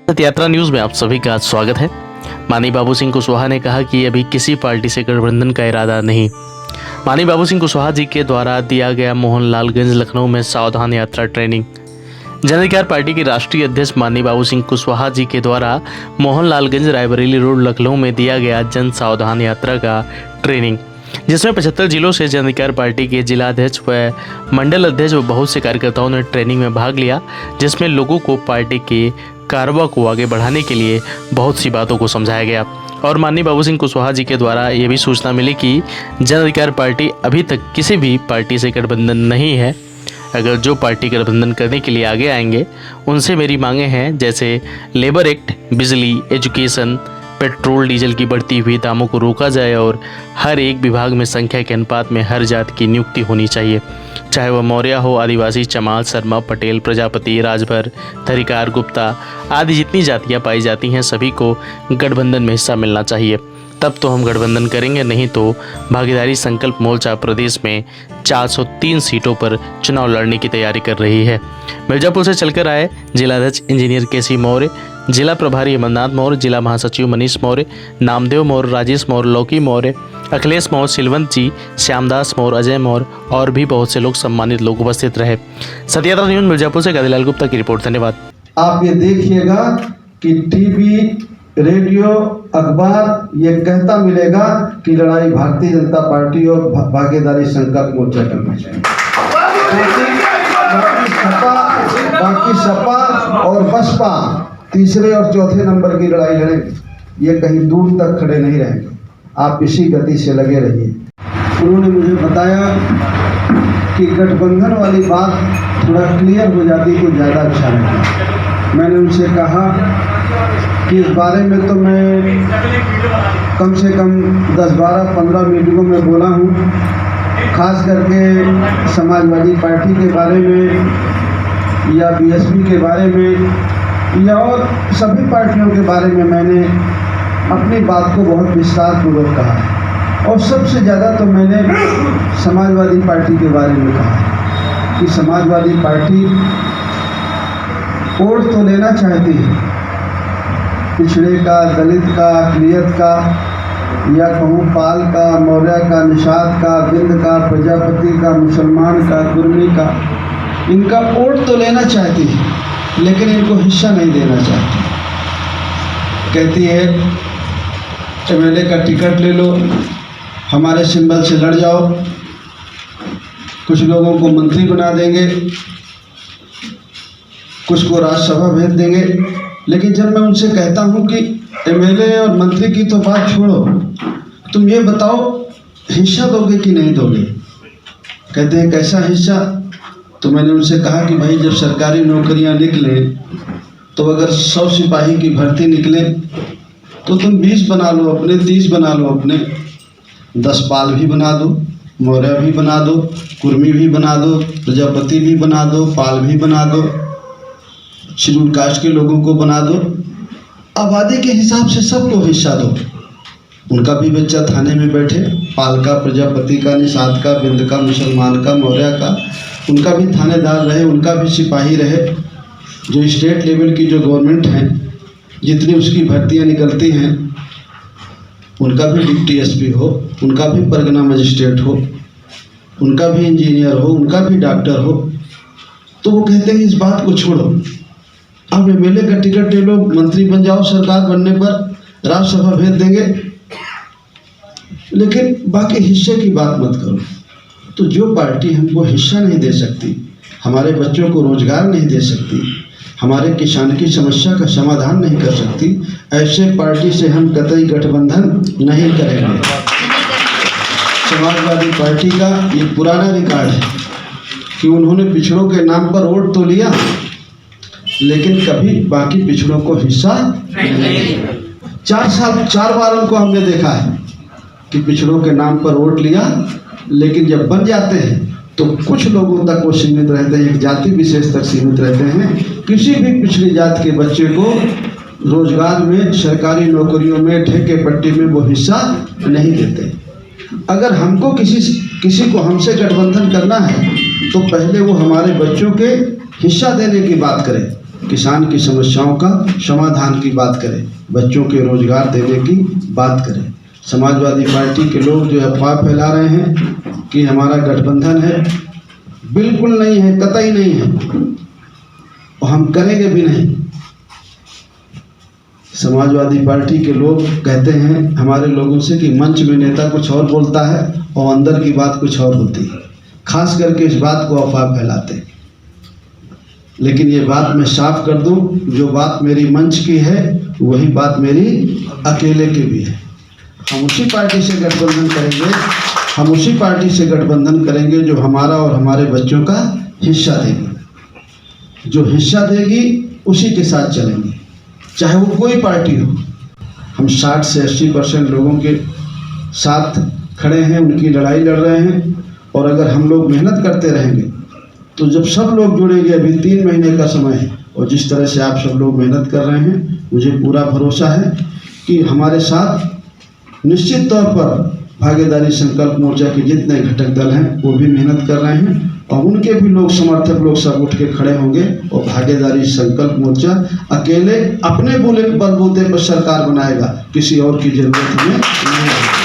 यात्रा न्यूज में आप सभी का स्वागत है। माननीय बाबू सिंह कुशवाहा ने कहा कि अभी किसी पार्टी से गठबंधन का इरादा नहीं। माननीय बाबू सिंह कुशवाहा जी के द्वारा दिया गया मोहनलालगंज लखनऊ में सावधान यात्रा ट्रेनिंग। जन अधिकार पार्टी के राष्ट्रीय अध्यक्ष माननीय बाबू सिंह कुशवाहा जी के द्वारा मोहनलालगंज रायबरेली रोड लखनऊ में दिया गया जन सावधान यात्रा का ट्रेनिंग, जिसमें 75 जिलों से जन अधिकार पार्टी के जिलाध्यक्ष व मंडल अध्यक्ष व बहुत से कार्यकर्ताओं ने ट्रेनिंग में भाग लिया, जिसमें लोगों को पार्टी के कारवा को आगे बढ़ाने के लिए बहुत सी बातों को समझाया गया। और माननीय बाबू सिंह कुशवाहा जी के द्वारा ये भी सूचना मिली कि जन अधिकार पार्टी अभी तक किसी भी पार्टी से गठबंधन नहीं है। अगर जो पार्टी गठबंधन करने के लिए आगे आएंगे उनसे मेरी मांगे हैं, जैसे लेबर एक्ट, बिजली, एजुकेशन, पेट्रोल डीजल की बढ़ती हुई दामों को रोका जाए और हर एक विभाग में संख्या के अनुपात में हर जात की नियुक्ति होनी चाहिए, चाहे वह मौर्य हो, आदिवासी, चमार, शर्मा, पटेल, प्रजापति, राजभर, धरिकार, गुप्ता आदि जितनी जातियां पाई जाती हैं सभी को गठबंधन में हिस्सा मिलना चाहिए। तब तो हम गठबंधन करेंगे, नहीं तो भागीदारी संकल्प मोर्चा प्रदेश में 403 सीटों पर चुनाव लड़ने की तैयारी कर रही है। मिर्जापुर से चलकर आए जिलाध्यक्ष इंजीनियर केसी मौर्य, जिला प्रभारी अमरनाथ मौर्य, जिला महासचिव मनीष मौर्य, नामदेव मौर्य, राजेश मौर्य, लौकी मौर्य, अखिलेश मौर्य, सिलवंत जी, श्यामदास मौर्य, अजय मौर्य और भी बहुत से लोग सम्मानित लोग उपस्थित रहे। सत्यात्रा न्यूज मिर्जापुर से गादीलाल गुप्ता की रिपोर्ट। धन्यवाद। आप ये देखिएगा कि टीवी, रेडियो, अखबार ये कहता मिलेगा कि लड़ाई भारतीय जनता पार्टी और भागीदारी संकल्प मोर्चा करना चाहिए। बाकी सपा और बसपा तीसरे और चौथे नंबर की लड़ाई लड़ेंगे, ये कहीं दूर तक खड़े नहीं रहेंगे। आप इसी गति से लगे रहिए। उन्होंने मुझे बताया कि गठबंधन वाली बात थोड़ा क्लियर हो जाती तो ज़्यादा अच्छा रहता। मैंने उनसे कहा कि इस बारे में तो मैं कम से कम 10, 12, 15 मीटिंगों में बोला हूँ, खास करके समाजवादी पार्टी के बारे में या बीएसपी के बारे में या और सभी पार्टियों के बारे में मैंने अपनी बात को बहुत विस्तारपूर्वक कहा है। और सबसे ज़्यादा तो मैंने समाजवादी पार्टी के बारे में कहा कि समाजवादी पार्टी वोट तो लेना चाहती है, पिछड़े का, दलित का, अक़लियत का या कहूँ पाल का, मौर्य का, निषाद का, बिंद का, प्रजापति का, मुसलमान का, कुर्मी का, इनका वोट तो लेना चाहती है लेकिन इनको हिस्सा नहीं देना चाहती। कहती है एमएलए का टिकट ले लो, हमारे सिंबल से लड़ जाओ, कुछ लोगों को मंत्री बना देंगे, कुछ को राज्यसभा भेज देंगे। लेकिन जब मैं उनसे कहता हूं कि एमएलए और मंत्री की तो बात छोड़ो, तुम ये बताओ हिस्सा दोगे कि नहीं दोगे? कहते हैं कैसा हिस्सा? तो मैंने उनसे कहा कि भाई जब सरकारी नौकरियां निकले तो अगर 100 सिपाही की भर्ती निकले तो तुम 20 बना लो अपने, 30 बना लो अपने, 10 पाल भी बना दो, मौर्य भी बना दो, कुर्मी भी बना दो, प्रजापति भी बना दो, पाल भी बना दो, शेड्यूल कास्ट के लोगों को बना दो। आबादी के हिसाब से सबको हिस्सा दो। उनका भी बच्चा थाने में बैठे, पाल का, प्रजापति का, निषाद का, बिंद का, मुसलमान का, मौर्य का, उनका भी थानेदार रहे, उनका भी सिपाही रहे। जो स्टेट लेवल की जो गवर्नमेंट है, जितनी उसकी भर्तियां निकलती हैं, उनका भी डिप्टी एसपी हो, उनका भी परगना मजिस्ट्रेट हो, उनका भी इंजीनियर हो, उनका भी डॉक्टर हो। तो वो कहते हैं इस बात को छोड़ो, अब एमएलए का टिकट ले लो, मंत्री बन जाओ, सरकार बनने पर राज्यसभा भेज देंगे, लेकिन बाकी हिस्से की बात मत करो। तो जो पार्टी हमको हिस्सा नहीं दे सकती, हमारे बच्चों को रोजगार नहीं दे सकती, हमारे किसान की समस्या का समाधान नहीं कर सकती, ऐसे पार्टी से हम कतई गठबंधन नहीं करेंगे। समाजवादी पार्टी का ये पुराना रिकॉर्ड है कि उन्होंने पिछड़ों के नाम पर वोट तो लिया लेकिन कभी बाकी पिछड़ों को हिस्सा नहीं। 4 बार उनको हमने देखा है कि पिछड़ों के नाम पर वोट लिया, लेकिन जब बन जाते हैं तो कुछ लोगों तक वो सीमित रहते हैं, एक जाति विशेष तक सीमित रहते हैं। किसी भी पिछड़ी जात के बच्चे को रोजगार में, सरकारी नौकरियों में, ठेके पट्टी में वो हिस्सा नहीं देते। अगर हमको किसी को हमसे गठबंधन करना है तो पहले वो हमारे बच्चों के हिस्सा देने की बात करें। किसान की समस्याओं का समाधान की बात करें, बच्चों के रोजगार देने की बात करें। समाजवादी पार्टी के लोग जो अफवाह फैला रहे हैं कि हमारा गठबंधन है, बिल्कुल नहीं है, कतई नहीं है, और हम करेंगे भी नहीं। समाजवादी पार्टी के लोग कहते हैं हमारे लोगों से कि मंच में नेता कुछ और बोलता है और अंदर की बात कुछ और होती है, खास करके इस बात को अफवाह फैलाते हैं। लेकिन ये बात मैं साफ कर दूं, जो बात मेरी मंच की है वही बात मेरी अकेले की भी है। हम उसी पार्टी से गठबंधन करेंगे, हम उसी पार्टी से गठबंधन करेंगे जो हमारा और हमारे बच्चों का हिस्सा देगी। जो हिस्सा देगी उसी के साथ चलेंगे, चाहे वो कोई पार्टी हो। हम 60 से 80% लोगों के साथ खड़े हैं, उनकी लड़ाई लड़ रहे हैं। और अगर हम लोग मेहनत करते रहेंगे तो जब सब लोग जुड़ेंगे, अभी 3 महीने का समय है, और जिस तरह से आप सब लोग मेहनत कर रहे हैं, मुझे पूरा भरोसा है कि हमारे साथ निश्चित तौर पर भागीदारी संकल्प मोर्चा के जितने घटक दल हैं वो भी मेहनत कर रहे हैं, और उनके भी लोग, समर्थक लोग सब उठ के खड़े होंगे। और भागीदारी संकल्प मोर्चा अकेले अपने बलबूते पर सरकार बनाएगा, किसी और की जरूरत हमें नहीं है।